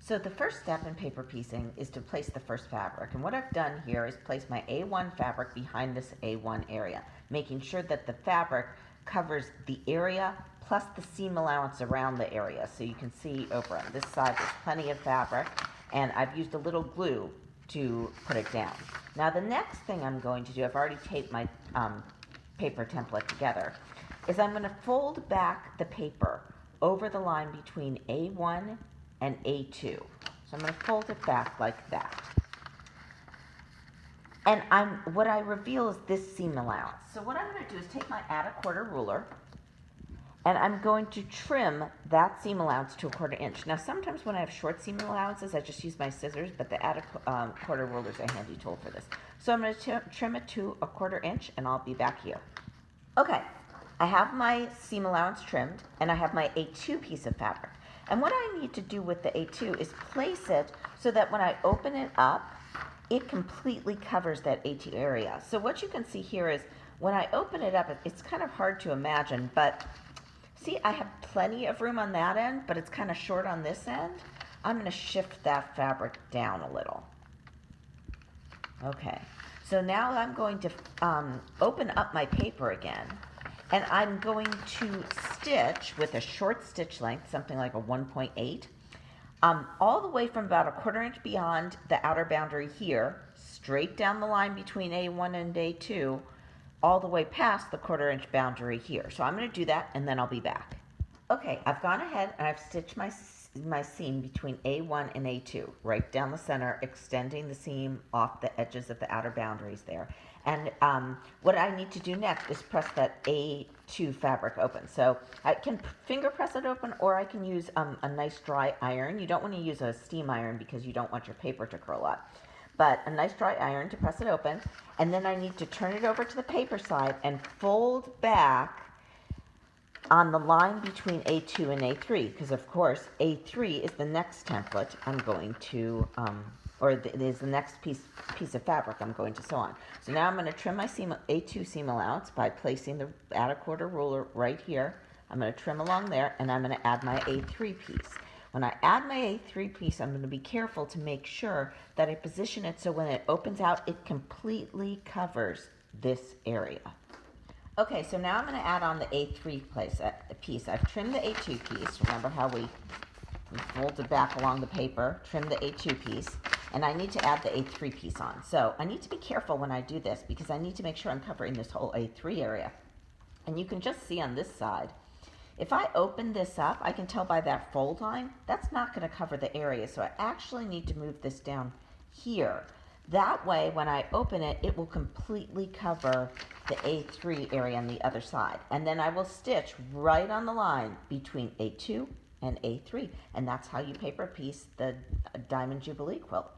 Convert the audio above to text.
So the first step in paper piecing is to place the first fabric. And what I've done here is place my A1 fabric behind this A1 area, making sure that the fabric covers the area plus the seam allowance around the area. So you can see over on this side there's plenty of fabric, and I've used a little glue to put it down. Now the next thing I'm going to do, I've already taped my paper template together, is I'm going to fold back the paper over the line between A1 and A2. So I'm going to fold it back like that. And what I reveal is this seam allowance. So what I'm going to do is take my add a quarter ruler, and I'm going to trim that seam allowance to 1/4 inch. Now sometimes when I have short seam allowances, I just use my scissors, but the add a quarter ruler is a handy tool for this. So I'm going to trim it to 1/4 inch, and I'll be back here. Okay, I have my seam allowance trimmed, and I have my A2 piece of fabric. And what I need to do with the A2 is place it so that when I open it up, it completely covers that A2 area. So what you can see here is when I open it up, it's kind of hard to imagine, but see, I have plenty of room on that end, but it's kind of short on this end. I'm going to shift that fabric down a little. Okay, so now I'm going to open up my paper again, and I'm going to stitch with a short stitch length, something like a 1.8, all the way from about 1/4 inch beyond the outer boundary here, straight down the line between A1 and A2, all the way past the 1/4 inch boundary here. So I'm going to do that, and then I'll be back. Okay, I've gone ahead and I've stitched my seam between A1 and A2, right down the center, extending the seam off the edges of the outer boundaries there. And what I need to do next is press that A2 fabric open. So I can finger press it open, or I can use a nice dry iron. You don't want to use a steam iron because you don't want your paper to curl up. But a nice dry iron to press it open. And then I need to turn it over to the paper side and fold back on the line between A2 and A3, because of course A3 is the next template I'm going to, is the next piece of fabric I'm going to sew on. So now I'm going to trim my A2 seam allowance by placing the add a quarter ruler right here. I'm going to trim along there, and I'm going to add my A3 piece. When I add my A3 piece, I'm going to be careful to make sure that I position it so when it opens out, it completely covers this area. Okay, so now I'm going to add on the A3 piece. I've trimmed the A2 piece. Remember how we folded back along the paper, trimmed the A2 piece, and I need to add the A3 piece on. So I need to be careful when I do this because I need to make sure I'm covering this whole A3 area. And you can just see on this side, if I open this up, I can tell by that fold line, that's not going to cover the area. So I actually need to move this down here. That way, when I open it, it will completely cover the A3 area on the other side. And then I will stitch right on the line between A2 and A3. And that's how you paper piece the Diamond Jubilee quilt.